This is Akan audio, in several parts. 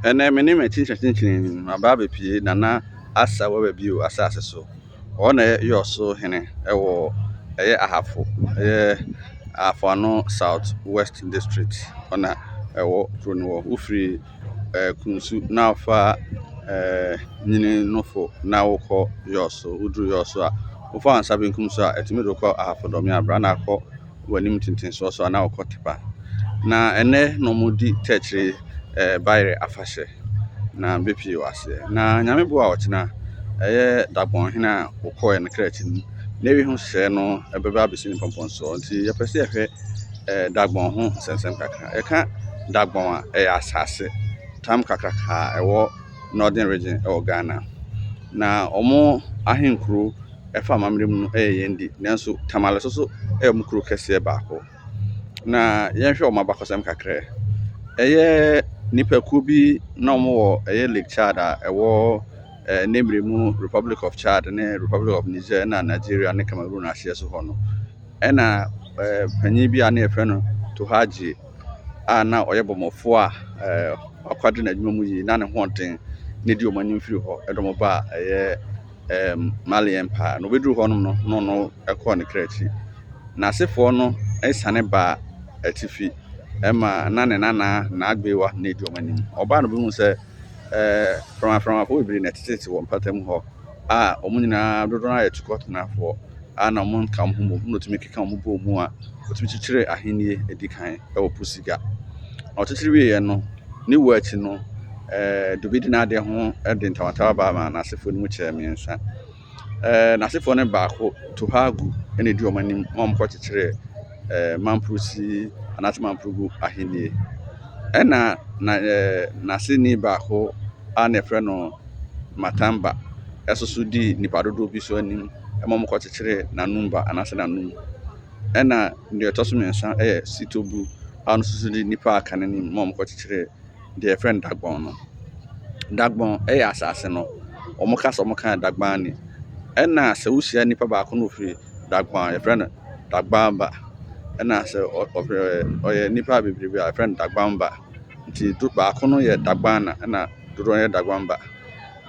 Ene me ne me chinchin aba be pie nana asa wa ba bio asase so. Ona yo so hene ewo ahafo afano South West District ona ewo kuro wo ufiri kunsu na fa nyine nofo na wokọ yo so udru yo so a ufa ansa benkum so a etimi do kọ ahafo do me abra na kọ wanim tintin so na wokọ tipa na ene no mudi techre bayre afahye na bepi wase na nyame bo a ochina dagbon hena wokọ en krachi na wi hu hye no ebeba besini pompon so nti ye pese ehwe dagbon ho sensem kakra eka dagbon a asase tam kakra ka ewo Northern region ewo Ghana na omo ahenkuru efa mamrem no yendi nanso tamale so mukuru kese baako na yenhwe o mabakosem kakra nipaku bi na omo wo Lake Chad ewo Nemremu Republic of Chad ne Republic of Niger na Nigeria ne Cameroon ahye so ho no na panyi bi a na efe no to haji na oyebomofo a akwade na adwuma mu yi na ne honten ne di omani mfiri ho edomo ba Mali Empire no bedru ho no ekọ ne krachi na asefo no esane ba atifi ema na agbewa na di omani oba no bi hu se from afo bi na tete wo mpatam ho omunyina dodo na yetukot na afo na mon kam ho no tumi keka mo bo mu a otumi chichire ahenie edikan ewo pusiga ochichire wi no ni wachi no dubidi na ade ho de ntawatawa ba ma na asefo no che miensa na asefo ne baako to hagu ene di omani mom ko chichire mamprusi anati mamprugu ahenie na sini baako na frɛ no Matamba esoso di nipadodo bi so anim mom ko chichire na numba anase na num ndi etoso mensa Sitobu anu susu di nipa aka ni mom ko chichire the friend dagbon asase no omo kasa omo kan dagban ni se wusia nipa baako no firi dagbon friend dagbamba se oye nipa bebrebe a friend dagbamba nti do baako no ye dagbana dodo ye dagbamba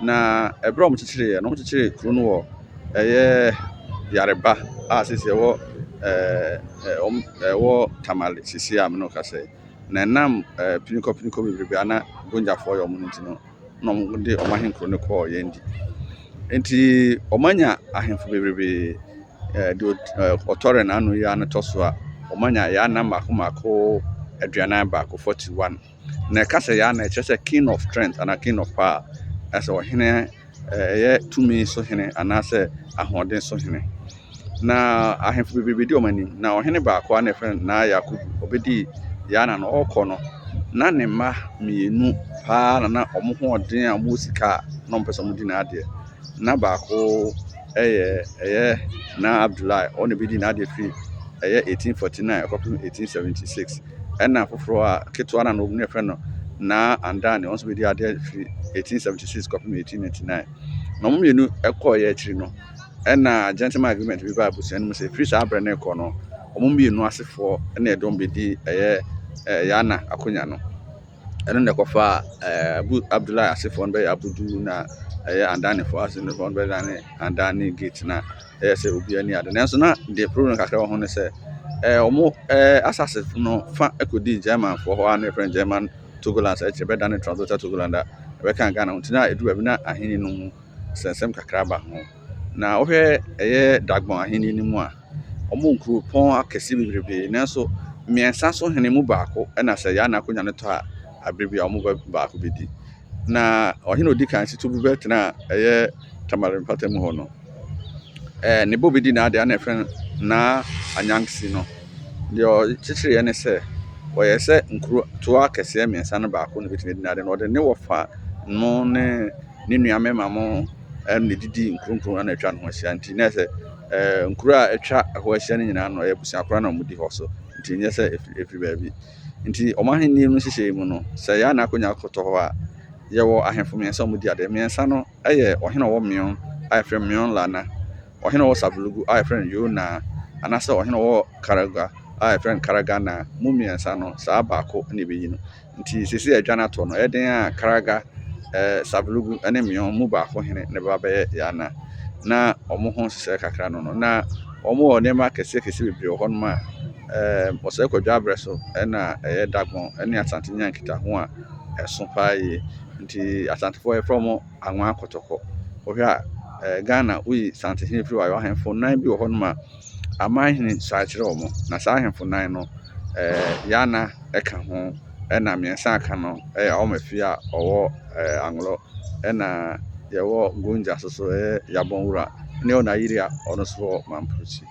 na ebro omo chichire no chichire kru no wo yareba sisi wo wo tamale sisi amno kase na nam piniko bebrebe ana gonja fo yo mun ntino no mo de o mahenkro ne ko yendi enti omanya ahemfo bebrebe de otore na anu ya na toso a omanya ya na mako aduanan ba ko 41 na kase ya na chese king of strength and a king of power as o hene tumi so hene anase ahoden so hene na ahemfo bebrebe de omani na o hene ba ko na friend na Yakubu obedi yana no okono na ne ma mienu pa na omo ho odin a mo sika no mpesa mo di na ade na baako na Abdullahi on be di na ade free 1849 up to 1876 na foforo a ketwa na no ne frɛ no na andane on so be di ade free 1876 up to 1899 no mo mienu ekọ ye akiri no na gentleman agreement bi ba abusuan mu se free sa abre na ekọ no omo mienu asefo na edom be di yana akonya no ne kofa Abdullahi asefo no be abudu na andane fo asefo no be andane gate na se obi ani ade nanso na the problem kakra ho ne se omo asase no fa ekodi German fo ho na friend German Togoland se be dane translator Togoland be kan Ghana untina edu abi na aheni no sensem kakra ba ho na ohwe dagbon aheni ni mu a omo nkru pon akesi bebrebe nanso miensa so hene mu baako na se ya na akonya ne to a abrebi a omo baako bedi na ohene odi kan Sitobu betena tamale mpatem ho no ne bobedi na ade na friend na Anyansi no de chichire ne se oye se nkru to akese miensa no baako no betena di na ade no de ne wofa no ne nuame mamo ne didi nkru na atwa no ho hia nti na se nkru a atwa ho hia ne nyina no busia akora na mudi ho so nti nye se every baby nti omaheni no hihye mu no se ya na akonya koto ho a ye wo ahemfo miensa mudi ade miensa no ohene wo mion afre mion lana ohene wo Sabulugu friend Yona anase ohene wo Karaga friend Karagana mu miensa no sa baako ne be yi no nti sisi adwa na to no eden a Karaga Sablugu ene mion mu ba ko hene ne ba be yana na omo ho sese kakra no na omo ne ma kese bebre ho no ma ose kwadwa abreso na dagon ene Asante Nyankita ho a eso paaye nti Asante fo e from anwa akotoko ohwe a Ghana we Sante hin firi wa ahemfo nan bi ho no ma amahene sa kire omo na sa ahemfo nan no yana eka ho na miensa aka no omafia owo Anglo na yewo Gonja so yabon wura ne ona yiri a ono so Mamproti